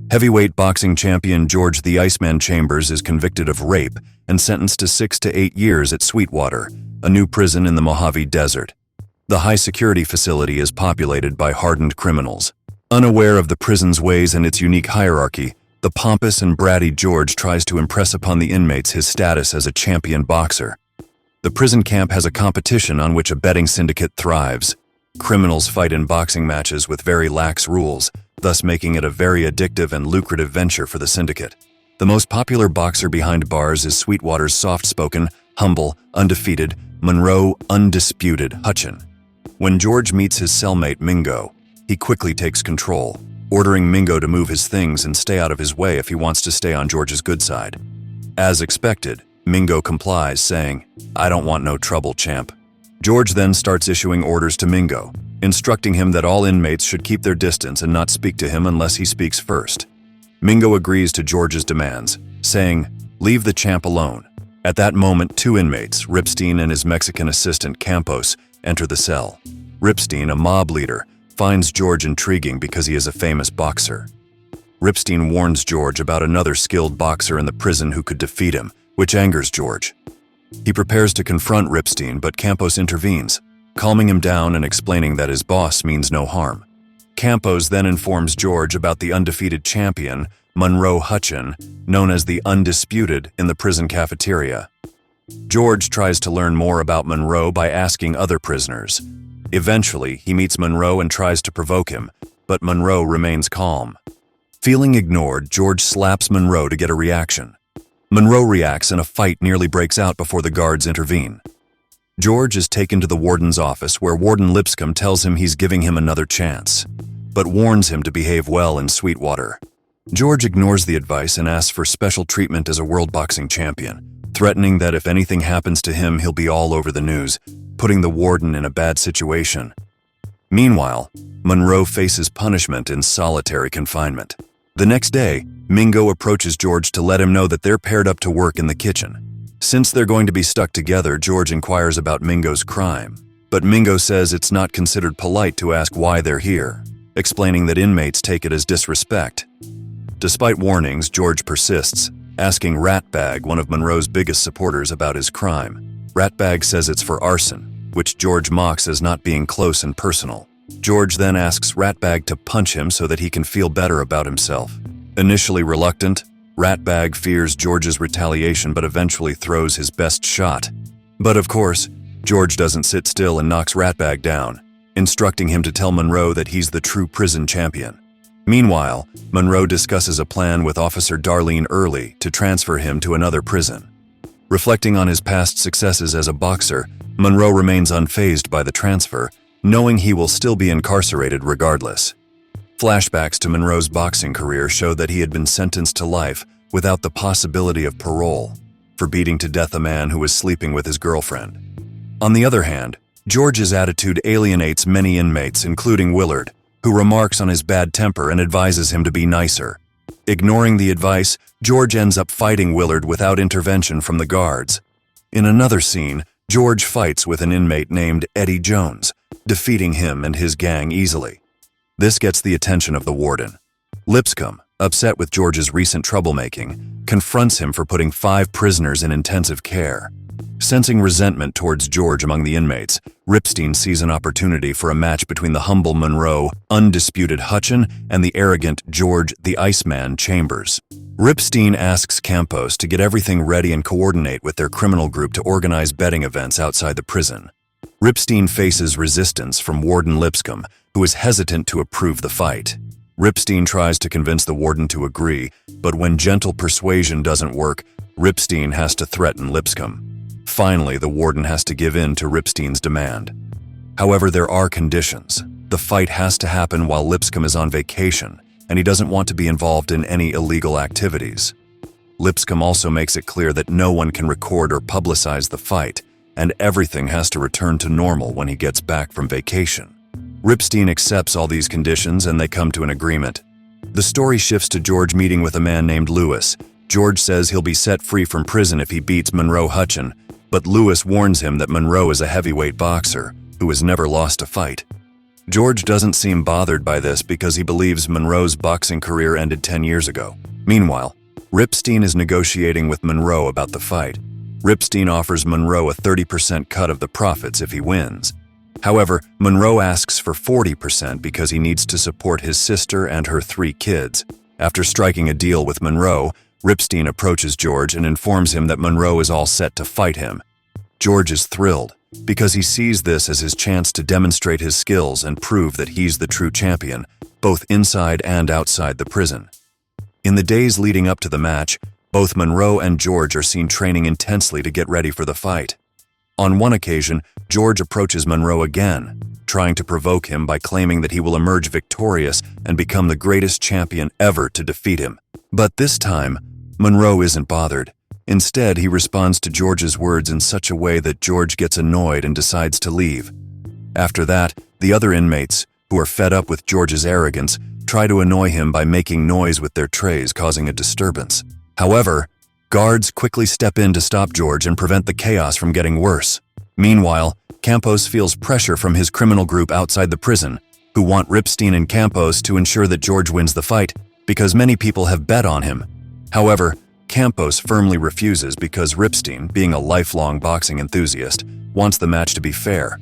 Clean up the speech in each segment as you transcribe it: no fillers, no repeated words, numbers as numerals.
Heavyweight boxing champion George the Iceman Chambers is convicted of rape and sentenced to 6 to 8 years at Sweetwater, a new prison in the Mojave Desert. The high-security facility is populated by hardened criminals. Unaware of the prison's ways and its unique hierarchy, the pompous and bratty George tries to impress upon the inmates his status as a champion boxer. The prison camp has a competition on which a betting syndicate thrives. Criminals fight in boxing matches with very lax rules, thus making it a very addictive and lucrative venture for the syndicate. The most popular boxer behind bars is Sweetwater's soft-spoken, humble, undefeated, Monroe Undisputed Hutchen. When George meets his cellmate Mingo, he quickly takes control, ordering Mingo to move his things and stay out of his way if he wants to stay on George's good side. As expected, Mingo complies, saying, "I don't want no trouble, champ." George then starts issuing orders to Mingo, instructing him that all inmates should keep their distance and not speak to him unless he speaks first. Mingo agrees to George's demands, saying, "Leave the champ alone." At that moment, 2 inmates, Ripstein and his Mexican assistant Campos, enter the cell. Ripstein, a mob leader, finds George intriguing because he is a famous boxer. Ripstein warns George about another skilled boxer in the prison who could defeat him, which angers George. He prepares to confront Ripstein, but Campos intervenes, calming him down and explaining that his boss means no harm. Campos then informs George about the undefeated champion, Monroe Hutchen, known as the Undisputed, in the prison cafeteria. George tries to learn more about Monroe by asking other prisoners. Eventually, he meets Monroe and tries to provoke him, but Monroe remains calm. Feeling ignored, George slaps Monroe to get a reaction. Monroe reacts and a fight nearly breaks out before the guards intervene. George is taken to the warden's office where Warden Lipscomb tells him he's giving him another chance, but warns him to behave well in Sweetwater. George ignores the advice and asks for special treatment as a world boxing champion, threatening that if anything happens to him, he'll be all over the news, putting the warden in a bad situation. Meanwhile, Monroe faces punishment in solitary confinement. The next day, Mingo approaches George to let him know that they're paired up to work in the kitchen. Since they're going to be stuck together, George inquires about Mingo's crime, but Mingo says it's not considered polite to ask why they're here, explaining that inmates take it as disrespect. Despite warnings, George persists, asking Ratbag, one of Monroe's biggest supporters, about his crime. Ratbag says it's for arson, which George mocks as not being close and personal. George then asks Ratbag to punch him so that he can feel better about himself. Initially reluctant, Ratbag fears George's retaliation but eventually throws his best shot. But of course, George doesn't sit still and knocks Ratbag down, instructing him to tell Monroe that he's the true prison champion. Meanwhile, Monroe discusses a plan with Officer Darlene Early to transfer him to another prison. Reflecting on his past successes as a boxer, Monroe remains unfazed by the transfer, knowing he will still be incarcerated regardless. Flashbacks to Monroe's boxing career show that he had been sentenced to life without the possibility of parole for beating to death a man who was sleeping with his girlfriend. On the other hand, George's attitude alienates many inmates, including Willard, who remarks on his bad temper and advises him to be nicer. Ignoring the advice, George ends up fighting Willard without intervention from the guards. In another scene, George fights with an inmate named Eddie Jones, defeating him and his gang easily. This gets the attention of the warden. Lipscomb, upset with George's recent troublemaking, confronts him for putting 5 prisoners in intensive care. Sensing resentment towards George among the inmates, Ripstein sees an opportunity for a match between the humble Monroe Undisputed Hutchen and the arrogant George the Iceman Chambers. Ripstein asks Campos to get everything ready and coordinate with their criminal group to organize betting events outside the prison. Ripstein faces resistance from Warden Lipscomb, who is hesitant to approve the fight. Ripstein tries to convince the warden to agree, but when gentle persuasion doesn't work, Ripstein has to threaten Lipscomb. Finally, the warden has to give in to Ripstein's demand. However, there are conditions. The fight has to happen while Lipscomb is on vacation, and he doesn't want to be involved in any illegal activities. Lipscomb also makes it clear that no one can record or publicize the fight, and everything has to return to normal when he gets back from vacation. Ripstein accepts all these conditions and they come to an agreement. The story shifts to George meeting with a man named Lewis. George says he'll be set free from prison if he beats Monroe Hutchen, but Lewis warns him that Monroe is a heavyweight boxer who has never lost a fight. George doesn't seem bothered by this because he believes Monroe's boxing career ended 10 years ago. Meanwhile, Ripstein is negotiating with Monroe about the fight. Ripstein offers Monroe a 30% cut of the profits if he wins. However, Monroe asks for 40% because he needs to support his sister and her 3 kids. After striking a deal with Monroe, Ripstein approaches George and informs him that Monroe is all set to fight him. George is thrilled because he sees this as his chance to demonstrate his skills and prove that he's the true champion, both inside and outside the prison. In the days leading up to the match, both Monroe and George are seen training intensely to get ready for the fight. On one occasion, George approaches Monroe again, trying to provoke him by claiming that he will emerge victorious and become the greatest champion ever to defeat him. But this time, Monroe isn't bothered. Instead, he responds to George's words in such a way that George gets annoyed and decides to leave. After that, the other inmates, who are fed up with George's arrogance, try to annoy him by making noise with their trays, causing a disturbance. However, guards quickly step in to stop George and prevent the chaos from getting worse. Meanwhile, Campos feels pressure from his criminal group outside the prison, who want Ripstein and Campos to ensure that George wins the fight because many people have bet on him. However, Campos firmly refuses because Ripstein, being a lifelong boxing enthusiast, wants the match to be fair.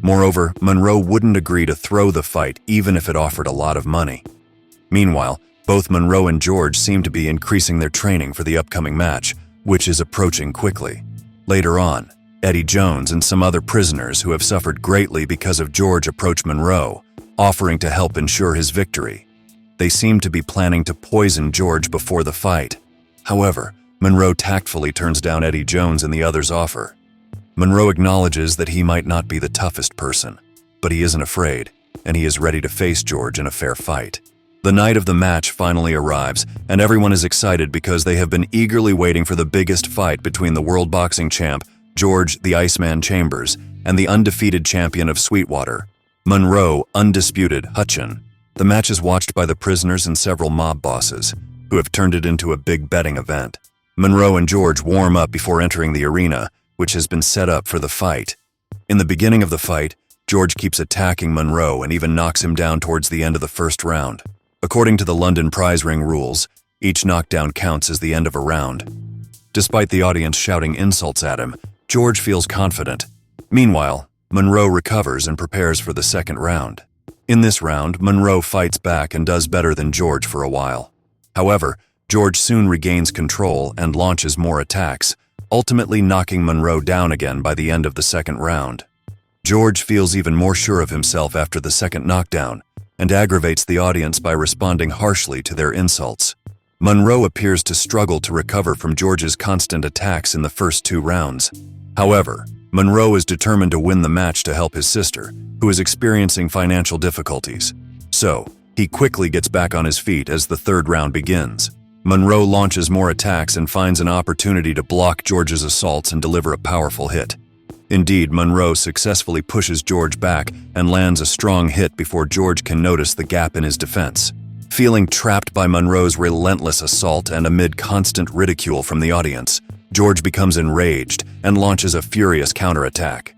Moreover, Monroe wouldn't agree to throw the fight even if it offered a lot of money. Meanwhile, both Monroe and George seem to be increasing their training for the upcoming match, which is approaching quickly. Later on, Eddie Jones and some other prisoners who have suffered greatly because of George approach Monroe, offering to help ensure his victory. They seem to be planning to poison George before the fight. However, Monroe tactfully turns down Eddie Jones and the others' offer. Monroe acknowledges that he might not be the toughest person, but he isn't afraid, and he is ready to face George in a fair fight. The night of the match finally arrives, and everyone is excited because they have been eagerly waiting for the biggest fight between the world boxing champ, George the Iceman Chambers, and the undefeated champion of Sweetwater, Monroe Undisputed Hutchen. The match is watched by the prisoners and several mob bosses, who have turned it into a big betting event. Monroe and George warm up before entering the arena, which has been set up for the fight. In the beginning of the fight, George keeps attacking Monroe and even knocks him down towards the end of the first round. According to the London prize ring rules, each knockdown counts as the end of a round. Despite the audience shouting insults at him, George feels confident. Meanwhile, Monroe recovers and prepares for the second round. In this round, Monroe fights back and does better than George for a while. However, George soon regains control and launches more attacks, ultimately knocking Monroe down again by the end of the second round. George feels even more sure of himself after the second knockdown and aggravates the audience by responding harshly to their insults. Monroe appears to struggle to recover from George's constant attacks in the first 2 rounds. However, Monroe is determined to win the match to help his sister, who is experiencing financial difficulties. So, he quickly gets back on his feet as the third round begins. Monroe launches more attacks and finds an opportunity to block George's assaults and deliver a powerful hit. Indeed, Monroe successfully pushes George back and lands a strong hit before George can notice the gap in his defense. Feeling trapped by Monroe's relentless assault and amid constant ridicule from the audience, George becomes enraged and launches a furious counterattack.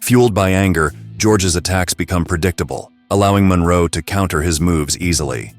Fueled by anger, George's attacks become predictable, allowing Monroe to counter his moves easily.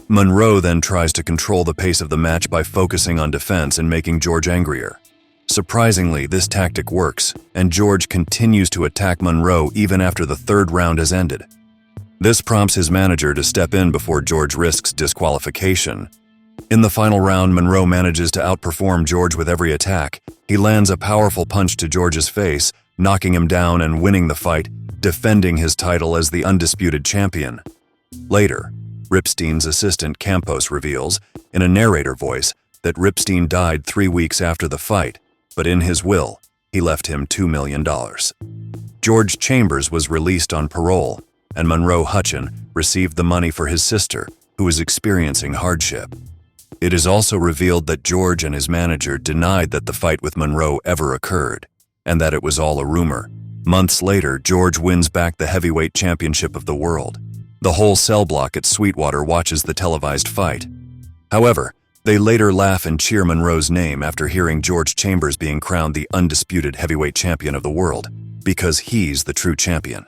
Monroe then tries to control the pace of the match by focusing on defense and making George angrier. Surprisingly, this tactic works, and George continues to attack Monroe even after the third round has ended. This prompts his manager to step in before George risks disqualification. In the final round, Monroe manages to outperform George with every attack. He lands a powerful punch to George's face, knocking him down and winning the fight, defending his title as the undisputed champion. Later, Ripstein's assistant Campos reveals, in a narrator voice, that Ripstein died 3 weeks after the fight, but in his will, he left him $2 million. George Chambers was released on parole, and Monroe Hutchen received the money for his sister, who was experiencing hardship. It is also revealed that George and his manager denied that the fight with Monroe ever occurred, and that it was all a rumor. Months later, George wins back the heavyweight championship of the world. The whole cell block at Sweetwater watches the televised fight. However, they later laugh and cheer Monroe's name after hearing George Chambers being crowned the undisputed heavyweight champion of the world, because he's the true champion.